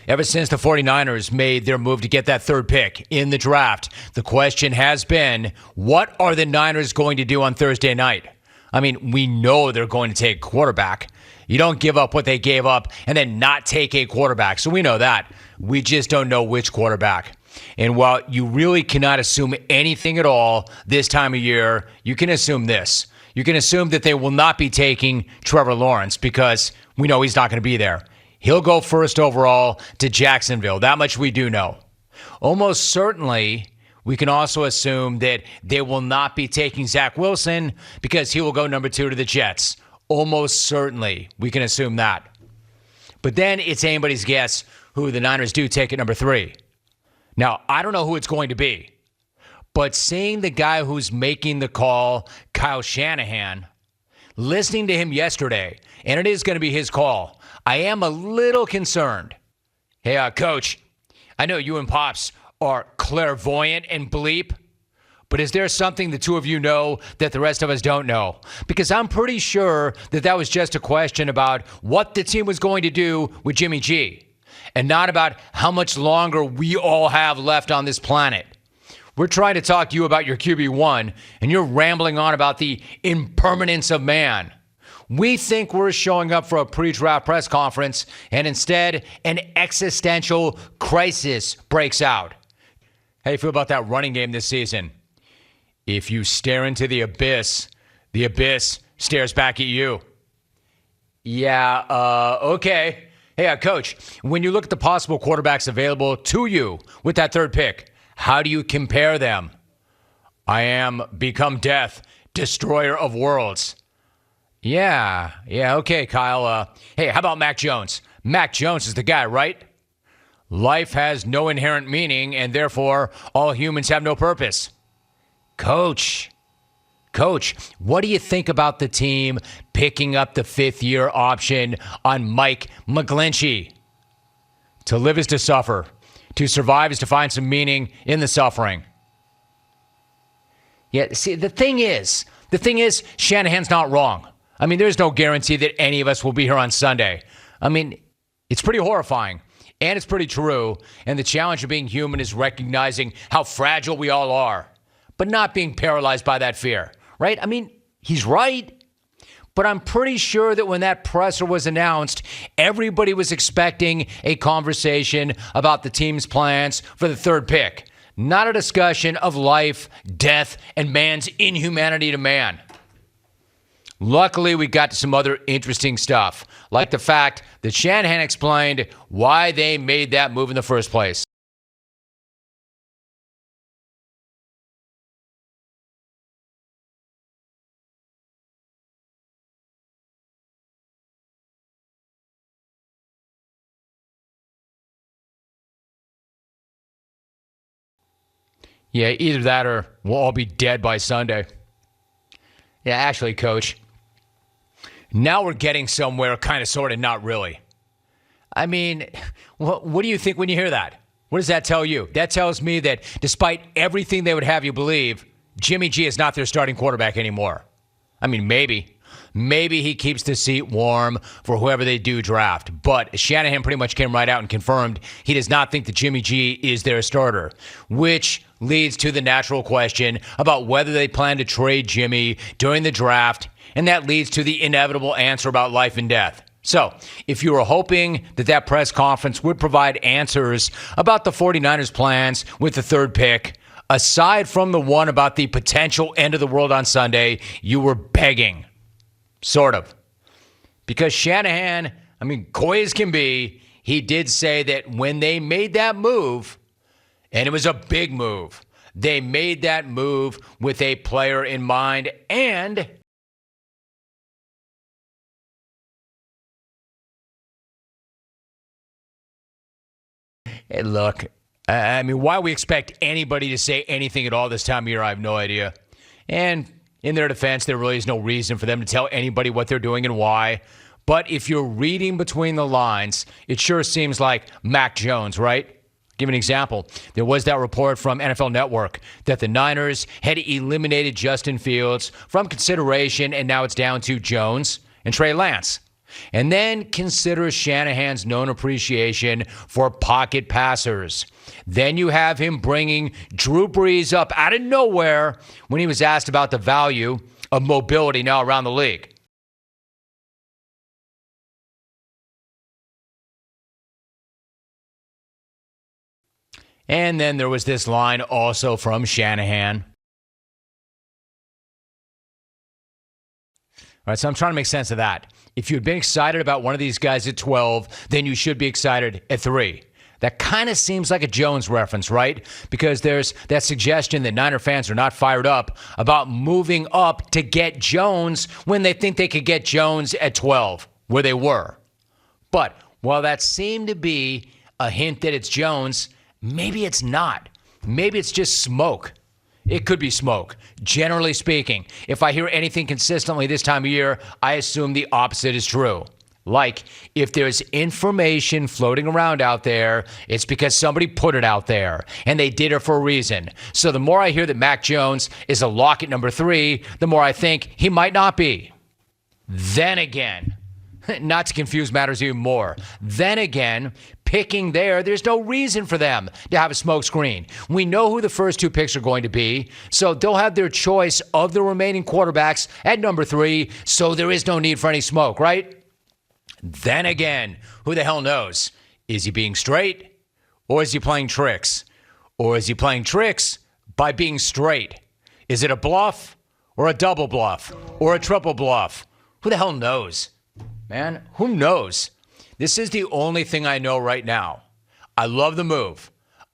ever since the 49ers made their move to get that third pick in the draft, the question has been, what are the Niners going to do on Thursday night? I mean, we know they're going to take quarterback. You don't give up what they gave up and then not take a quarterback. So we know that. We just don't know which quarterback. And while you really cannot assume anything at all this time of year, you can assume this. You can assume that they will not be taking Trevor Lawrence because we know he's not going to be there. He'll go first overall to Jacksonville. That much we do know. Almost certainly, we can also assume that they will not be taking Zach Wilson because he will go number 2 to the Jets. Almost certainly, we can assume that. But then it's anybody's guess who the Niners do take at number 3. Now, I don't know who it's going to be. But seeing the guy who's making the call, Kyle Shanahan, listening to him yesterday, and it is going to be his call, I am a little concerned. Hey, Coach, I know you and Pops are clairvoyant and bleep, but is there something the two of you know that the rest of us don't know? Because I'm pretty sure that that was just a question about what the team was going to do with Jimmy G, and not about how much longer we all have left on this planet. We're trying to talk to you about your QB1, and you're rambling on about the impermanence of man. We think we're showing up for a pre-draft press conference, and instead, an existential crisis breaks out. How do you feel about that running game this season? If you stare into the abyss stares back at you. Yeah, okay. Hey, Coach, when you look at the possible quarterbacks available to you with that third pick, how do you compare them? I am become death, destroyer of worlds. Yeah, okay, Kyle. Hey, how about Mac Jones? Mac Jones is the guy, right? Life has no inherent meaning, and therefore, all humans have no purpose. Coach, what do you think about the team picking up the 5th-year option on Mike McGlinchey? To live is to suffer. To survive is to find some meaning in the suffering. Yeah, see, the thing is, Shanahan's not wrong. I mean, there's no guarantee that any of us will be here on Sunday. I mean, it's pretty horrifying, and it's pretty true, and the challenge of being human is recognizing how fragile we all are, but not being paralyzed by that fear, right? I mean, he's right. But I'm pretty sure that when that presser was announced, everybody was expecting a conversation about the team's plans for the third pick, not a discussion of life, death, and man's inhumanity to man. Luckily, we got to some other interesting stuff, like the fact that Shanahan explained why they made that move in the first place. Yeah, either that or we'll all be dead by Sunday. Yeah, actually, Coach, now we're getting somewhere, kind of, sort of, not really. I mean, what do you think when you hear that? What does that tell you? That tells me that despite everything they would have you believe, Jimmy G is not their starting quarterback anymore. I mean, maybe. Maybe he keeps the seat warm for whoever they do draft. But Shanahan pretty much came right out and confirmed he does not think that Jimmy G is their starter, which leads to the natural question about whether they plan to trade Jimmy during the draft, and that leads to the inevitable answer about life and death. So, if you were hoping that that press conference would provide answers about the 49ers' plans with the third pick, aside from the one about the potential end of the world on Sunday, you were begging. Sort of. Because Shanahan, I mean, coy as can be, he did say that when they made that move, and it was a big move, they made that move with a player in mind, and hey, look, I mean, why we expect anybody to say anything at all this time of year, I have no idea. And in their defense, there really is no reason for them to tell anybody what they're doing and why. But if you're reading between the lines, it sure seems like Mac Jones, right? Give an example. There was that report from NFL Network that the Niners had eliminated Justin Fields from consideration, and now it's down to Jones and Trey Lance. And then consider Shanahan's known appreciation for pocket passers. Then you have him bringing Drew Brees up out of nowhere when he was asked about the value of mobility now around the league. And then there was this line also from Shanahan. All right, so I'm trying to make sense of that. If you had been excited about one of these guys at 12, then you should be excited at 3. That kind of seems like a Jones reference, right? Because there's that suggestion that Niner fans are not fired up about moving up to get Jones when they think they could get Jones at 12, where they were. But while that seemed to be a hint that it's Jones, maybe it's not. Maybe it's just smoke. It could be smoke. Generally speaking, if I hear anything consistently this time of year, I assume the opposite is true. Like, if there's information floating around out there, it's because somebody put it out there, and they did it for a reason. So the more I hear that Mac Jones is a lock at number 3, the more I think he might not be. Then again, not to confuse matters even more, then again, picking there's no reason for them to have a smoke screen. We know who the first 2 picks are going to be, so they'll have their choice of the remaining quarterbacks at number 3, so there is no need for any smoke, right? Then again, who the hell knows? Is he being straight, or is he playing tricks? Or is he playing tricks by being straight? Is it a bluff, or a double bluff, or a triple bluff? Who the hell knows? Man, who knows? This is the only thing I know right now. I love the move.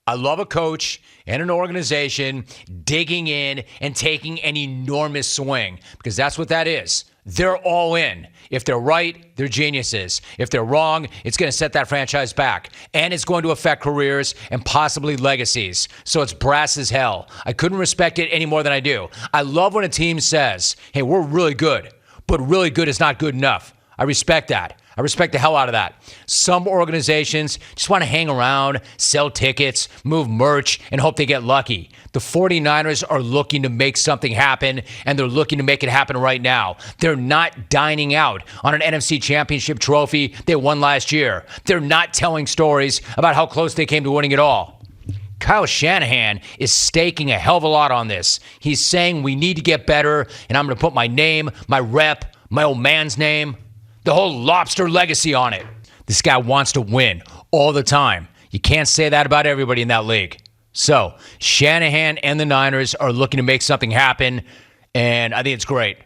I love a coach and an organization digging in and taking an enormous swing, because that's what that is. They're all in. If they're right, they're geniuses. If they're wrong, it's going to set that franchise back. And it's going to affect careers and possibly legacies. So it's brass as hell. I couldn't respect it any more than I do. I love when a team says, hey, we're really good, but really good is not good enough. I respect that. I respect the hell out of that. Some organizations just want to hang around, sell tickets, move merch, and hope they get lucky. The 49ers are looking to make something happen, and they're looking to make it happen right now. They're not dining out on an NFC Championship trophy they won last year. They're not telling stories about how close they came to winning it all. Kyle Shanahan is staking a hell of a lot on this. He's saying we need to get better, and I'm going to put my name, my rep, my old man's name, the whole lobster legacy on it. This guy wants to win all the time. You can't say that about everybody in that league. So Shanahan and the Niners are looking to make something happen, and I think it's great.